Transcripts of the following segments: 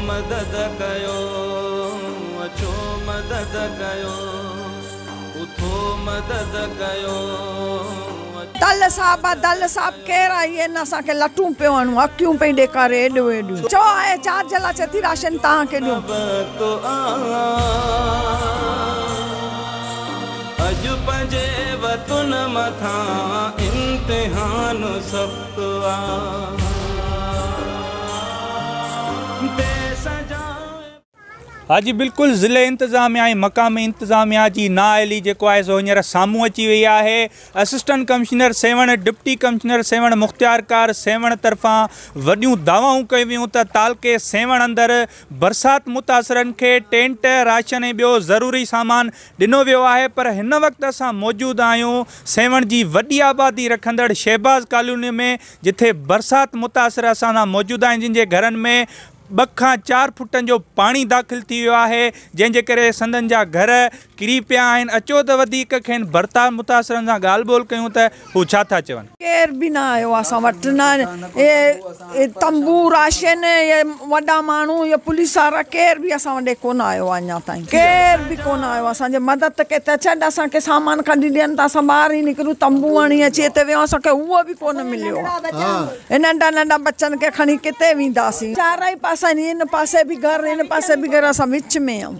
मदद कयो, अचो मदद कयो, उठो मदद कयो। दल साहब केर आई है न असांखे लटूं पियो हणूं, अखियूं पई ॾेखारे एॾियूं एॾियूं। चओ आहे चार्ज लाइ चए थी राशन तव्हांखे ॾियूं। अॼु पंहिंजे वतन मथां इम्तिहान सख़्त आ। हाँ जी बिल्कुल ज़िले इंतज़ामिया मकामी इंतज़ामिया की नाअहली जो है सो हींअर सामूँ अची वही है। असिस्टेंट कमिश्नर सेवण डिप्टी कमिश्नर सेवण मुख्तियार कार सेवण तरफा वड्यूं दावाऊं कई वियूं त तालके सेवण अंदर बरसात मुतासरन के टेंट राशन ए बियो ज़रूरी सामान दिनो वियो है। पर इन वक्त असां मौजूद आयूं सेवण की वड्डी आबादी रखंदड़ शहबाज कॉलोनी में, जिथे बरसात मुतासर असां मौजूद आहिनि, जिन जे घरनि में 2 खां 4 फुटन जो पानी दाखिल थी वियो है, जंहिंजे करे संदन जा घर किरी पिया आहिनि। अचो त वधीक खेनि बरसात मुतासरनि सां ॻाल्हि ॿोल कयूं त हू छा था चवनि। केर भी ना आयो असां वटि, न ये तंबू राशन ये वॾा माण्हू ये पुलिस वारा केर भी असां वटि कोन आयो आहे अञा ताईं। केर भी कोन आयो असांजे मदद के त छॾ असांखे सामान कढी ॾियनि त असां ॿाहिरि ई निकिरूं, तंबू हणी अची हिते वियो असांखे उहो बि कोन मिलियो। नंढा नंढा बच्चनि खे खणी किथे वेंदासीं। चारई पासा इन पासे भी घर इन पासे भी घर, असां विच में आहियूं।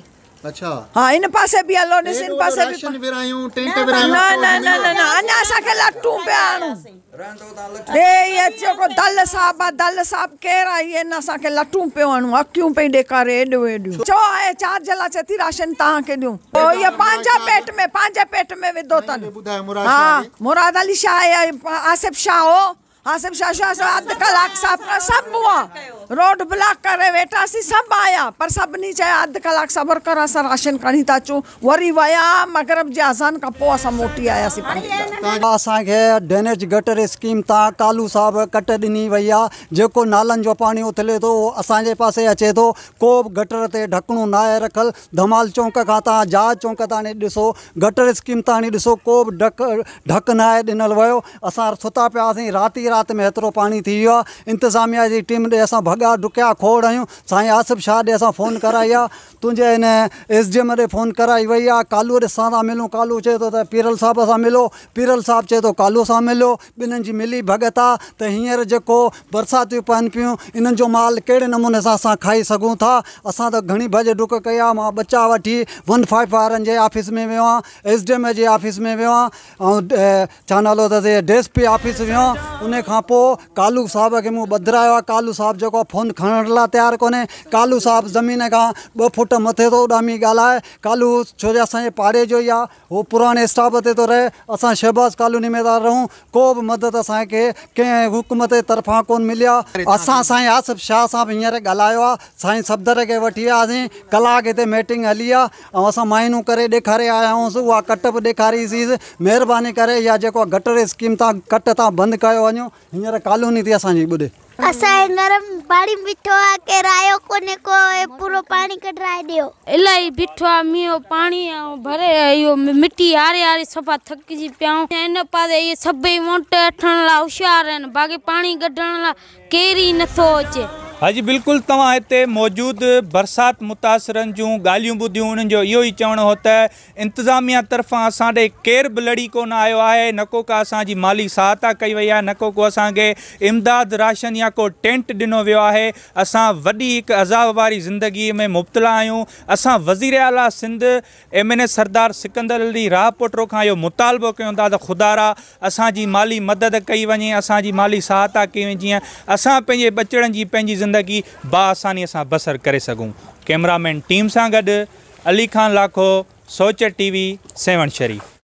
अच्छा हाँ इन पासे भी हलो ॾिस, इन पासे भी टेंट विरायूं। न अञा असांखे लटूं पिया हणूं। ये जेको दल साहब केर आई है न असांखे लटूं पियो हणूं, अखियूं पई ॾेखारे एॾियूं एॾियूं। चओ आहे चार्ज लाइ चए थी राशन तव्हांखे ॾियूं। ये पंहिंजे पेट में विधो अथनि। हाँ मुराद अली शाह, आसिफ शाह हो, आसिफ शाह अध कलाक सब हुआ रोड ब्लॉक करे वेठासीं, सब आया पर सभिनी चया अध कलाक सबर कर, असां राशन खणी था अचूं। वरी विया मगरब जे अज़ान खां पोइ असां मोटी आयासीं। असांखे ड्रेनेज गटर स्कीम तां कालू साहब कट ॾिनी वई आहे, जेको नालनि जो पाणी उथले थो असांजे पासे अचे थो। को बि गटर ते ढकणो न आहे रखल। धमाल चौंक खां तव्हां जहाज चौंक ताणी ॾिसो, गटर स्कीम ताणी ॾिसो, को बि ढक न आहे ॾिनल वियो। असां सुता पियासीं, रात में एतिरो पानी थी वियो आहे। इंतज़ामिया जी टीम ॾे असां भॻा डुकिया खोड़ आहियूं। साईं आसिफ शाह ॾे असां फ़ोन कराई आहे, तुंहिंजे हिन SDM ॾे फ़ोन कराई वई आहे। कालू सां था मिलूं, कालू चए थो त पीरल साहब सां मिलो, पीरल साहब चए थो कालू सां मिलो। ॿिन्हिनि जी मिली भगत आहे त हींअर जेको बरसातियूं पवनि पियूं इन्हनि जो माल कहिड़े नमूने सां असां खाई सघूं था। असां त घणी भॼ डुक कई आहे। मां बचा वठी 15 वारनि जे ऑफिस में वियो आहियां, SDM जे ऑफिस में वियो आहियां, ऐं छा नालो अथसि DSP ऑफिस वियो आहियां। उन खां पोइ कालू साहब खे मूं ॿधायो आहे। कालू साहब जेको फ़ोन खणण लाइ तयारु कोन्हे। कालू साहब ज़मीन खां 2 फुट मथे थो उॾामी ॻाल्हाए। कालू छो जो असांजे पाड़े जो ई आहे, उहो पुराणे स्टाफ ते थो रहे। असां शहबाज कॉलोनी में था रहूं, को बि मदद असांखे कंहिं हुकूमत जे तरफ़ां कोन मिली आहे। असां साईं आसिफ शाह सां बि हींअर ॻाल्हायो आहे, साईं सफ़दर खे वठी वियासीं, कलाक हिते मीटिंग हली आहे ऐं असां माइनूं करे ॾेखारे आया आहियूं। उहा कट बि ॾेखारीसीं। महिरबानी करे इहा जेको गटर स्कीम तां कट तां बंदि कयो वञो। हींअर कॉलोनी थी असांजी ॿुधे। असांजे घर में पाणी बीठो आहे, केर आयो कोन्हे, को पूरो पाणी कढाए ॾियो। इलाही बीठो आहे मींहुं पाणी भरे इहो मिट्टी आरे आरे सफ़ा थकिजी पिया आहियूं। इन पासे इहे सभई वोट वठण लाइ होशियार आहिनि, बाक़ी पाणी कढण लाइ केर ई नथो अचे। हाँ जी बिल्कुल तव्हां हिते मौजूद बरसात मुतासरन जूं ॻाल्हियूं ॿुधियूं। उन्हनि जो इहो ई चवणो हो त इंतज़ामिया तरफ़ां असां ॾे केर बि लड़ी कोन आयो आहे, न को का असांजी माली सहायता कई वई आहे, न को असांखे इमदाद राशन या को टेंट ॾिनो वियो आहे। असां वॾी हिकु अज़ाब वारी ज़िंदगीअ में मुब्तला आहियूं। असां वज़ीर आला सिंध MNA सरदार सिकंदर अली राहपोटरो खां इहो मुतालबो कयूं था त ख़ुदारा असांजी माली मदद कई वञे, असांजी माली सहायता कई वञे, जीअं असां पंहिंजे बचड़नि जी पंहिंजी ज़िंदगी बाआसानी सां बसर करे सघूं। कैमरामैन टीम सां गॾु अली खान लाखो, सोच TV, सेवण शरीफ़।